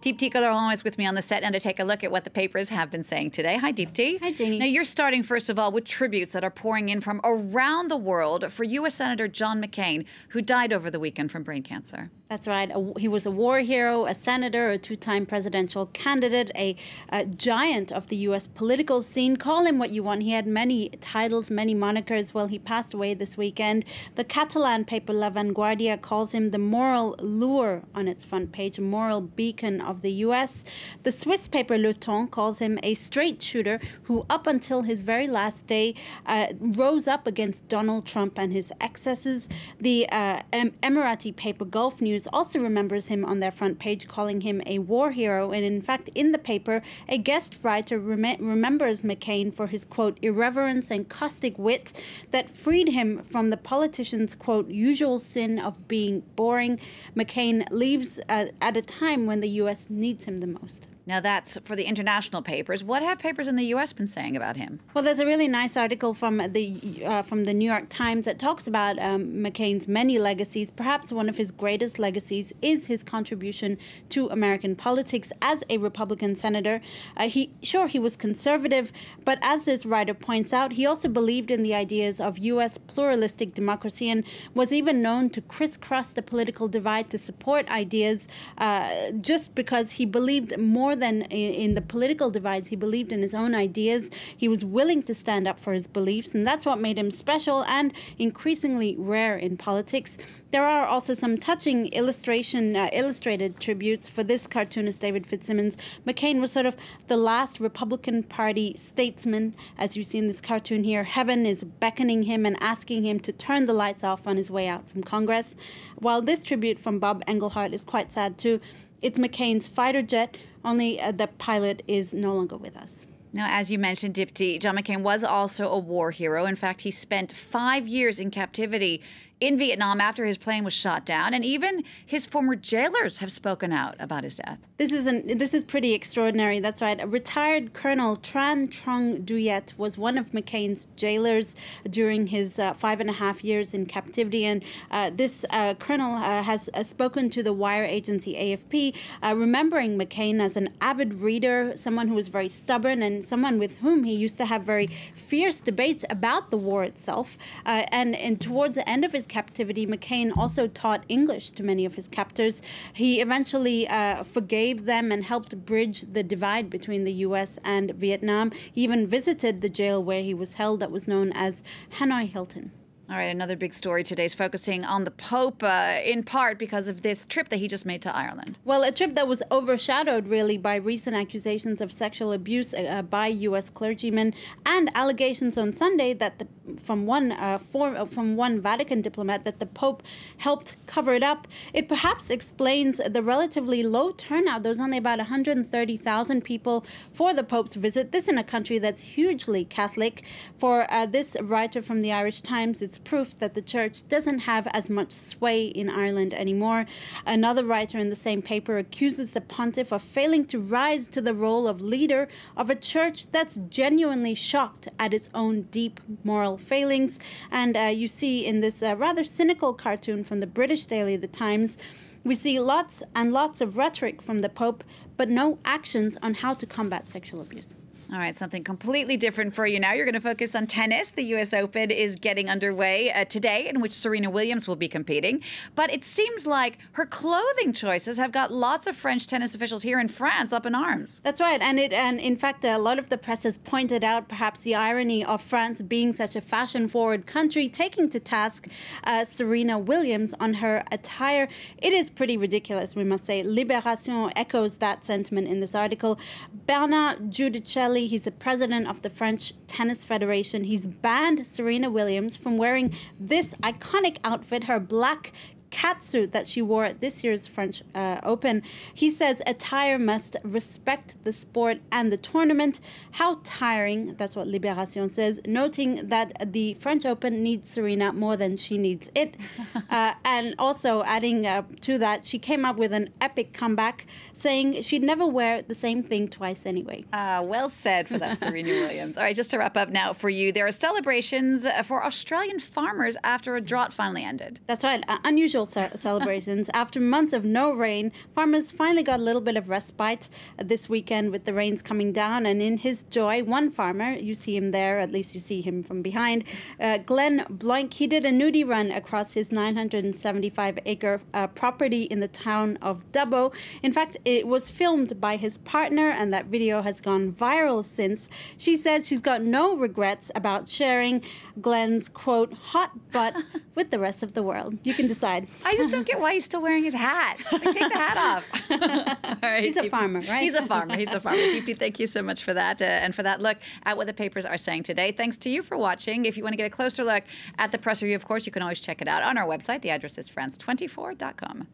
Deepti Kadharwan is with me on the set and to take a look at what the papers have been saying today. Hi, Deepti. Hi, Janie. Now, you're starting, first of all, with tributes that are pouring in from around the world for U.S. Senator John McCain, who died over the weekend from brain cancer. That's right. He was a war hero, a senator, a two-time presidential candidate, a giant of the U.S. political scene. Call him what you want. He had many titles, many monikers. Well, he passed away this weekend. The Catalan paper La Vanguardia calls him the moral lure on its front page, a moral beacon of the U.S. The Swiss paper Le Temps calls him a straight shooter who, up until his very last day, rose up against Donald Trump and his excesses. The Emirati paper Gulf News also remembers him on their front page, calling him a war hero. And in fact, in the paper, a guest writer remembers McCain for his, quote, irreverence and caustic wit that freed him from the politician's, quote, usual sin of being boring. McCain leaves at a time when the U.S. needs him the most. Now, that's for the international papers. What have papers in the U.S. been saying about him? Well, there's a really nice article from the New York Times that talks about McCain's many legacies. Perhaps one of his greatest legacies is his contribution to American politics as a Republican senator. He was conservative, but as this writer points out, he also believed in the ideas of U.S. pluralistic democracy and was even known to crisscross the political divide to support ideas just because he believed more than in the political divides. He believed in his own ideas. He was willing to stand up for his beliefs, and that's what made him special and increasingly rare in politics. There are also some touching illustrated tributes. For this cartoonist, David Fitzsimmons, McCain was sort of the last Republican Party statesman. As you see in this cartoon here, heaven is beckoning him and asking him to turn the lights off on his way out from Congress. While this tribute from Bob Engelhardt is quite sad too, it's McCain's fighter jet, only the pilot is no longer with us. Now, as you mentioned, Deepti, John McCain was also a war hero. In fact, he spent 5 years in captivity in Vietnam after his plane was shot down, and even his former jailers have spoken out about his death. This is pretty extraordinary. That's right. A retired Colonel Tran Trong Duyet was one of McCain's jailers during his 5.5 years in captivity, and this colonel has spoken to the wire agency AFP, remembering McCain as an avid reader, someone who was very stubborn, and someone with whom he used to have very fierce debates about the war itself. And towards the end of his captivity, McCain also taught English to many of his captors. He eventually forgave them and helped bridge the divide between the U.S. and Vietnam. He even visited the jail where he was held that was known as Hanoi Hilton. All right, another big story today is focusing on the Pope, in part because of this trip that he just made to Ireland. Well, a trip that was overshadowed, really, by recent accusations of sexual abuse by U.S. clergymen and allegations on Sunday that from one Vatican diplomat that the Pope helped cover it up. It perhaps explains the relatively low turnout. There was only about 130,000 people for the Pope's visit. This in a country that's hugely Catholic. For this writer from the Irish Times, it's proof that the church doesn't have as much sway in Ireland anymore. Another writer in the same paper accuses the pontiff of failing to rise to the role of leader of a church that's genuinely shocked at its own deep moral failings. And you see in this rather cynical cartoon from the British daily The Times, we see lots and lots of rhetoric from the Pope, but no actions on how to combat sexual abuse. All right, something completely different for you now. You're going to focus on tennis. The U.S. Open is getting underway today, in which Serena Williams will be competing. But it seems like her clothing choices have got lots of French tennis officials here in France up in arms. That's right. And in fact, a lot of the press has pointed out perhaps the irony of France being such a fashion-forward country, taking to task Serena Williams on her attire. It is pretty ridiculous, we must say. Libération echoes that sentiment in this article. Bernard Giudicelli, he's the president of the French Tennis Federation. He's banned Serena Williams from wearing this iconic outfit, her black catsuit that she wore at this year's French Open. He says attire must respect the sport and the tournament. How tiring, that's what Libération says, noting that the French Open needs Serena more than she needs it. And also adding to that, she came up with an epic comeback, saying she'd never wear the same thing twice anyway. Well said for that, Serena Williams. All right, just to wrap up now for you, there are celebrations for Australian farmers after a drought finally ended. That's right. Unusual celebrations. After months of no rain, farmers finally got a little bit of respite this weekend with the rains coming down. And in his joy, one farmer, you see him there, at least you see him from behind, Glenn Blanc, he did a nudie run across his 975-acre property in the town of Dubbo. In fact, it was filmed by his partner, and that video has gone viral since. She says she's got no regrets about sharing Glenn's, quote, hot butt with the rest of the world. You can decide. I just don't get why he's still wearing his hat. Like, take the hat off. All right, he's a farmer, right? He's a farmer. Deepti, thank you so much for that and for that look at what the papers are saying today. Thanks to you for watching. If you want to get a closer look at the press review, of course, you can always check it out on our website. The address is France24.com.